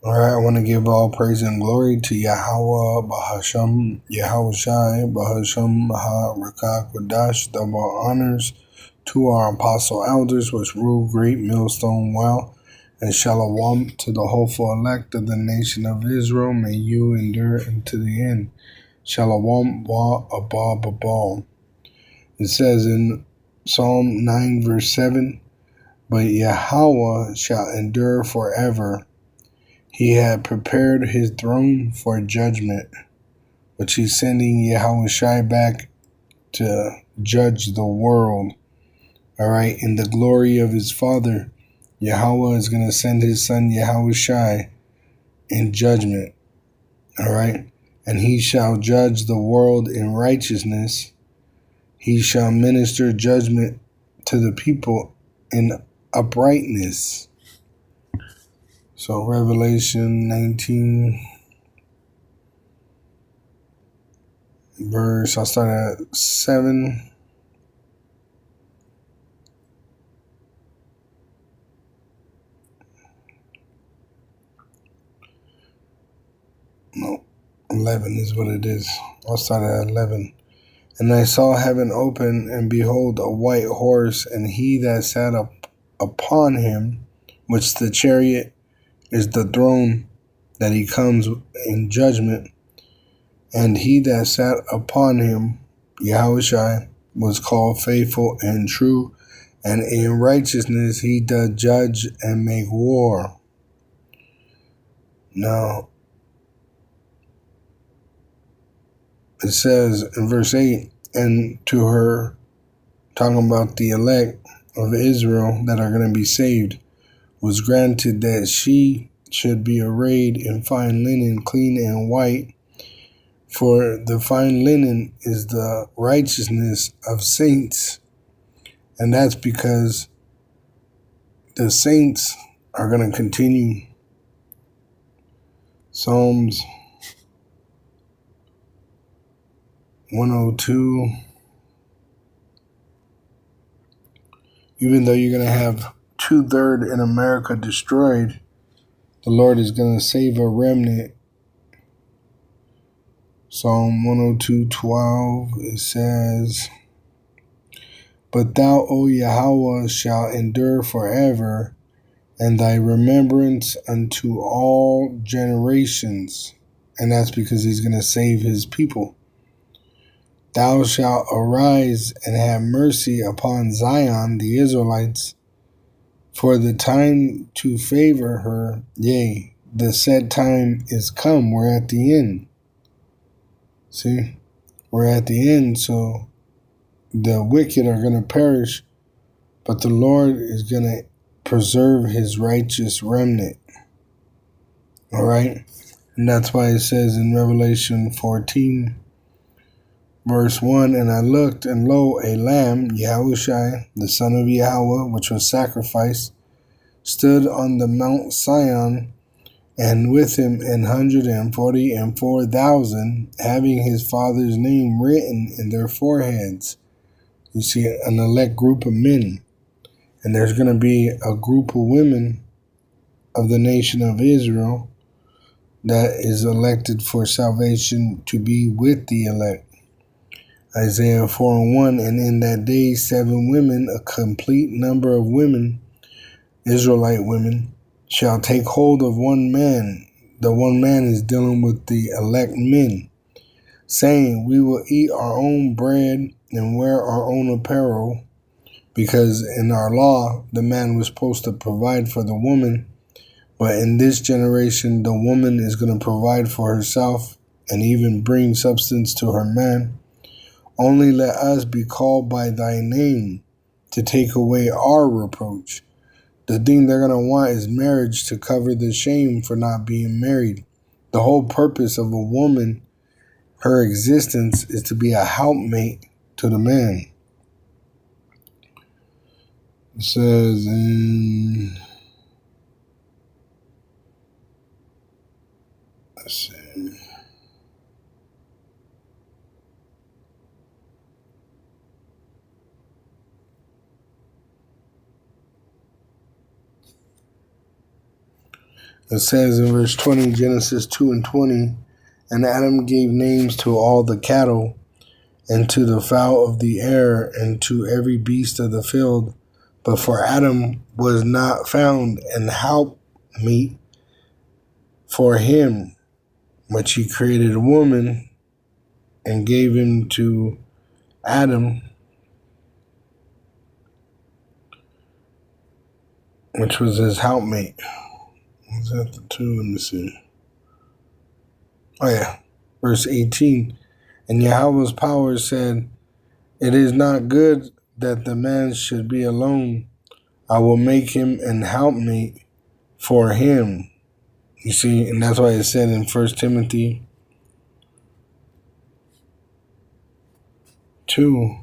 All right, I want to give all praise and glory to Yahweh, Bahasham, Yahushai, Bahasham, Maha, Kwadash, double honors to our apostle elders, which rule great millstone well, and shalom to the hopeful elect of the nation of Israel. May you endure unto the end. Shalom, wa, abba, babal. It says in Psalm 9, verse 7, but Yahweh shall endure forever. He had prepared his throne for judgment, which he's sending Yahushai back to judge the world. All right, in the glory of his Father, Yahweh is going to send his son Yahushai in judgment. All right, and he shall judge the world in righteousness. He shall minister judgment to the people in uprightness. So Revelation 19 verse, I'll start at 7. No, 11 is what it is. I'll start at 11. And I saw heaven open, and behold, a white horse, and he that sat up upon him, which the chariot is the throne, that he comes in judgment. And he that sat upon him, Yahushua, was called faithful and true, and in righteousness he doth judge and make war. Now, it says in verse 8, and to her, talking about the elect of Israel that are going to be saved, was granted that she should be arrayed in fine linen, clean and white, for the fine linen is the righteousness of saints. And that's because the saints are going to continue. Psalms 102. Even though you're going to have 2/3 in America destroyed, the Lord is going to save a remnant. Psalm 102:12, it says, but thou, O Yahweh, shalt endure forever, and thy remembrance unto all generations. And that's because he's going to save his people. Thou shalt arise and have mercy upon Zion, the Israelites, for the time to favor her, yea, the set time is come. We're at the end. See? We're at the end, so the wicked are going to perish, but the Lord is going to preserve his righteous remnant. All right? And that's why it says in Revelation 14, verse 1, and I looked, and lo, a lamb, Yahushai, the son of Yahweh, which was sacrificed, stood on the Mount Sion, and with him 144,000, having his father's name written in their foreheads. You see, an elect group of men. And there's going to be a group of women of the nation of Israel that is elected for salvation to be with the elect. Isaiah 4:1, and in that day 7 women, a complete number of women, Israelite women, shall take hold of one man. The one man is dealing with the elect men, saying, we will eat our own bread and wear our own apparel, because in our law, the man was supposed to provide for the woman, but in this generation, the woman is going to provide for herself and even bring substance to her man. Only let us be called by thy name to take away our reproach. The thing they're going to want is marriage to cover the shame for not being married. The whole purpose of a woman, her existence, is to be a helpmate to the man. It says in, let's see. It says in verse 20, Genesis 2 and 20, and Adam gave names to all the cattle, and to the fowl of the air, and to every beast of the field. But for Adam was not found an helpmeet for him, but he created a woman and gave him to Adam, which was his helpmate. Was that the two? Let me see. Oh yeah, verse 18. And Yahweh's power said, it is not good that the man should be alone. I will make him an helpmate for him. You see, and that's why it said in 1 Timothy 2,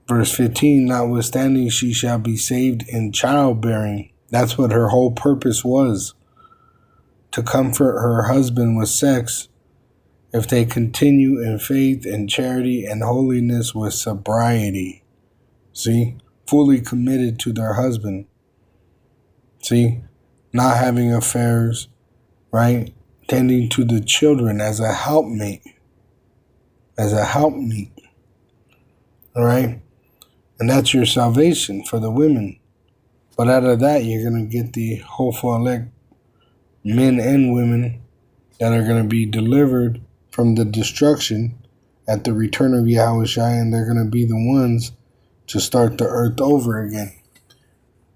verse 15, notwithstanding she shall be saved in childbearing. That's what her whole purpose was, to comfort her husband with sex, if they continue in faith and charity and holiness with sobriety. See, fully committed to their husband. See, not having affairs, right? Tending to the children as a helpmate. As a helpmeet. All right? And that's your salvation for the women. But out of that, you're going to get the hopeful elect men and women that are going to be delivered from the destruction at the return of Yahushua, and they're going to be the ones to start the earth over again.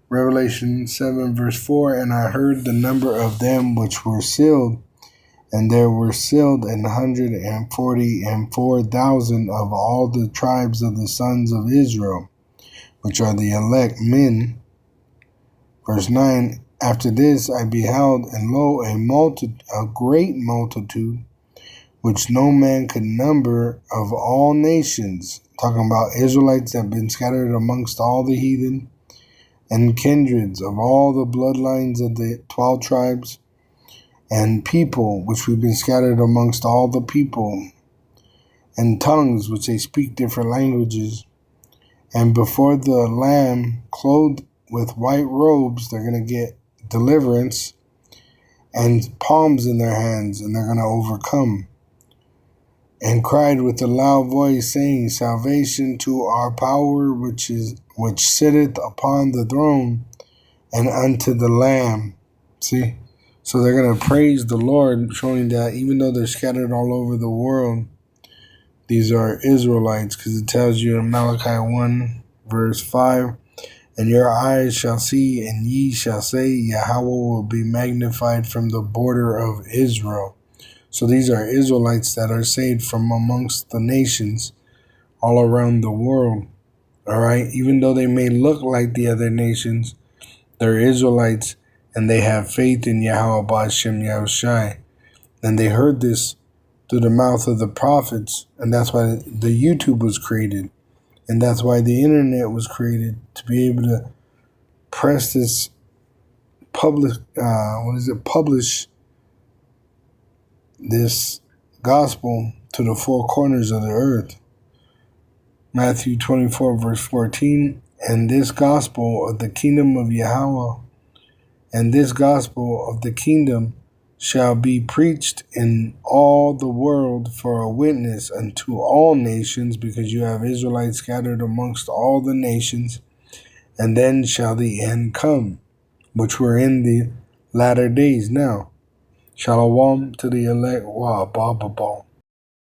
Revelation 7 verse 4, and I heard the number of them which were sealed, and there were sealed 144,000 of all the tribes of the sons of Israel, which are the elect men. Verse 9, after this I beheld, and lo, a great multitude, which no man could number, of all nations, talking about Israelites that have been scattered amongst all the heathen, and kindreds, of all the bloodlines of the 12 tribes, and people, which we've been scattered amongst all the people, and tongues, which they speak different languages, and before the Lamb, clothed with white robes, they're going to get deliverance, and palms in their hands, and they're going to overcome. And cried with a loud voice, saying, salvation to our power, which sitteth upon the throne, and unto the Lamb. See? So they're going to praise the Lord, showing that even though they're scattered all over the world, these are Israelites, because it tells you in Malachi 1, verse 5, and your eyes shall see, and ye shall say, Yahweh will be magnified from the border of Israel. So these are Israelites that are saved from amongst the nations all around the world. All right? Even though they may look like the other nations, they're Israelites, and they have faith in Yahweh Ba'ashem Yahushai. And they heard this through the mouth of the prophets, and that's why the YouTube was created. And that's why the internet was created, to be able to press this publish this gospel to the four corners of the earth. Matthew 24 verse 14, and this gospel of the kingdom of Yahweh, and this gospel of the kingdom shall be preached in all the world for a witness unto all nations, because you have Israelites scattered amongst all the nations, and then shall the end come, which we're in the latter days now. Shalom to the elect. Wow, ba ba ba.